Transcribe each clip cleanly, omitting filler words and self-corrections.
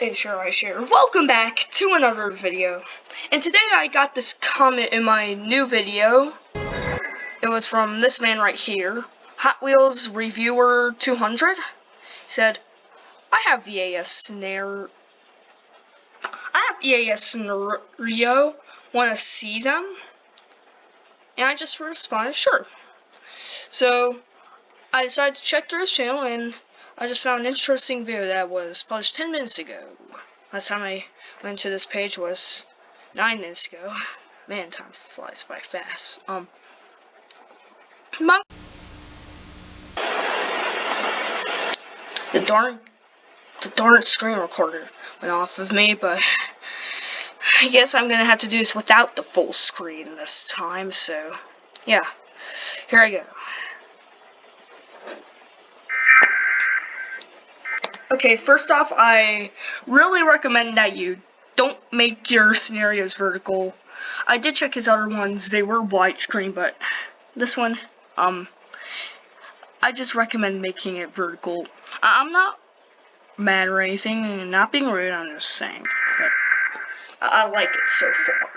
It's your eyes here. Welcome back to another video. And today I got this comment in my new video. It was from this man right here. Hot Wheels Reviewer 200 said, I have EAS scenario. Want to see them? And I just responded, sure. So I decided to check through his channel, and I just found an interesting video that was published 10 minutes ago. Last time I went to this page was 9 minutes ago. Man, time flies by fast. The darn screen recorder went off of me, but I guess I'm gonna have to do this without the full screen this time, so yeah. Here I go. Okay, first off, I really recommend that you don't make your scenarios vertical. I did check his other ones, they were widescreen, but this one, I just recommend making it vertical. I'm not mad or anything, and not being rude, I'm just saying, but I like it so far.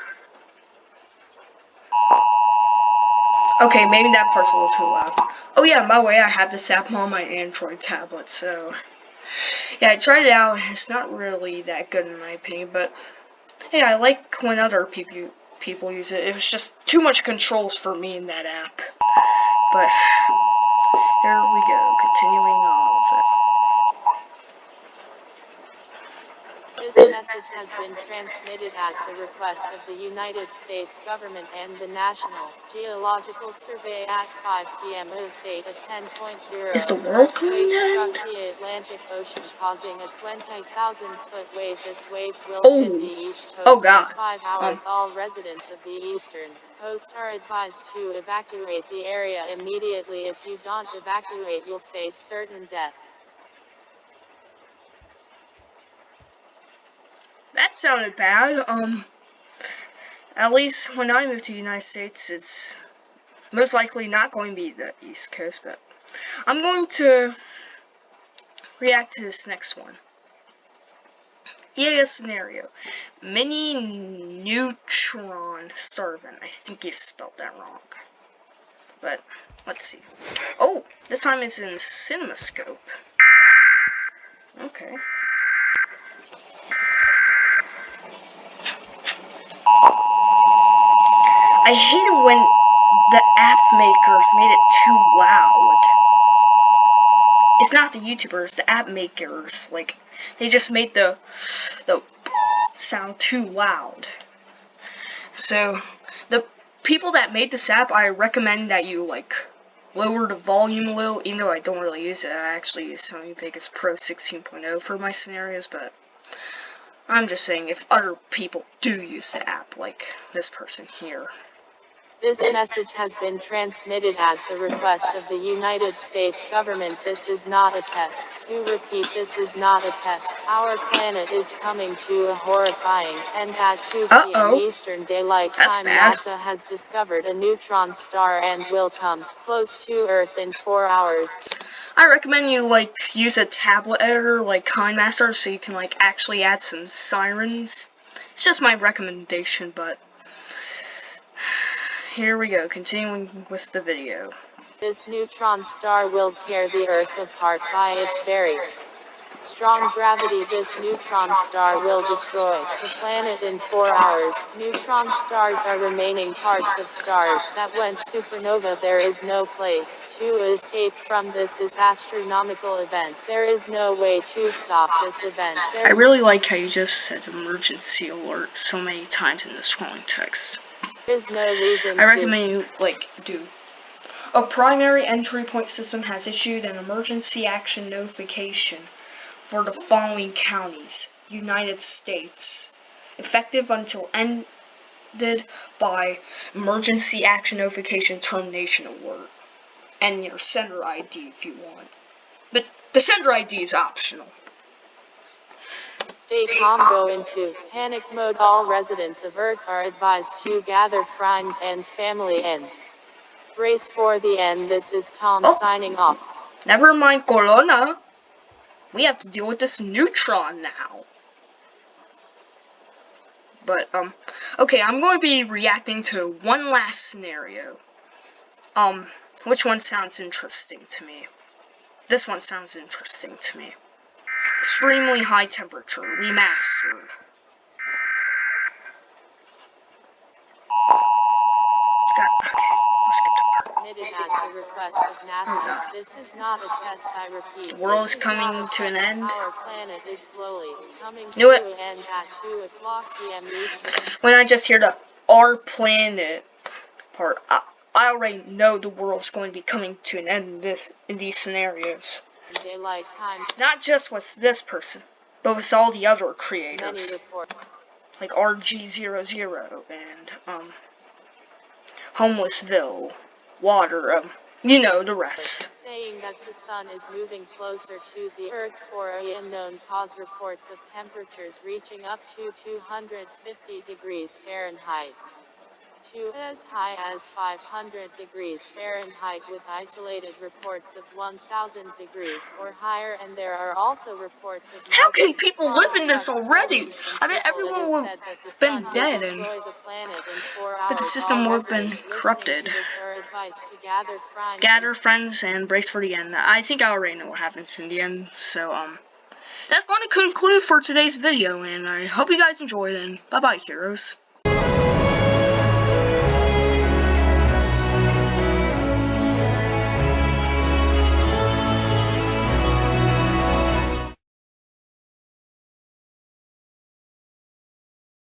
Okay, maybe that part's a little too loud. Oh yeah, by the way, I have this app on my Android tablet, so yeah, I tried it out. It's not really that good in my opinion, but hey, I like when other people use it. It was just too much controls for me in that app. But here we go, continuing on with it. This message has been transmitted at the request of the United States government and the National Geological Survey at 5 p.m. State a 10.0 Is the world earthquake coming struck in? the Atlantic Ocean, causing a 20,000-foot wave. This wave will hit the East Oh Coast in god. 5 hours. All residents of the eastern coast are advised to evacuate the area immediately. If you don't evacuate, you'll face certain death. That sounded bad. At least when I move to the United States, it's most likely not going to be the East Coast, but I'm going to react to this next one. EAS scenario. Mini neutron star event. I think you spelled that wrong. But let's see. Oh, this time it's in CinemaScope. Okay. I hate it when the app makers made it too loud. It's not the YouTubers, the app makers. Like, they just made the sound too loud. So, the people that made this app, I recommend that you, like, lower the volume a little, even though I don't really use it. I actually use Sony Vegas Pro 16.0 for my scenarios, but I'm just saying if other people do use the app, like this person here. This message has been transmitted at the request of the United States government. This is not a test. To repeat, this is not a test. Our planet is coming to a horrifying end at 2 p.m. Eastern Daylight Time. NASA has discovered a neutron star and will come close to Earth in 4 hours. I recommend you, like, use a tablet editor like KineMaster so you can, like, actually add some sirens. It's just my recommendation, but here we go, continuing with the video. This neutron star will tear the Earth apart by its very strong gravity. This neutron star will destroy the planet in 4 hours. Neutron stars are remaining parts of stars that went supernova. There is no place to escape from this astronomical event. There is no way to stop this event. I really like how you just said emergency alert so many times in the scrolling text. There's no reason I recommend you, like, do. A primary entry point system has issued an emergency action notification for the following counties, United States, effective until ended by emergency action notification termination alert, and your sender ID if you want. But the sender ID is optional. Stay calm, go into panic mode. All residents of Earth are advised to gather friends and family and brace for the end. This is Tom signing off. Never mind Corona. We have to deal with this neutron now. But, okay, I'm going to be reacting to one last scenario. Which one sounds interesting to me? This one sounds interesting to me. Extremely high temperature, remastered. Okay, let's get to part. Knitted at the request of NASA. This is not a test, I repeat. The world is This is not coming a to an test. end. Our planet is slowly coming Knew to it. an end at 2 o'clock p.m. Eastern. When I just hear the our planet part, I already know the world's going to be coming to an end in these scenarios. Daylight time. Not just with this person, but with all the other Many creators. reports. Like RG00 and, Homelessville, Water, you know, the rest. Saying that the sun is moving closer to the Earth for a unknown cause. Reports of temperatures reaching up to 250 degrees Fahrenheit. To as high as 500 degrees Fahrenheit, with isolated reports of 1000 degrees or higher, and there are also reports of How can melting people across live in this trucks, already? buildings, and I bet people. It everyone is would said that the have sun been will dead, destroy the planet in 4 but the hours. system All would have been residents listening corrupted. to this are advised to gather Gather friends and brace for the end. I think I already know what happens in the end, so, that's going to conclude for today's video, and I hope you guys enjoyed, and bye-bye, heroes.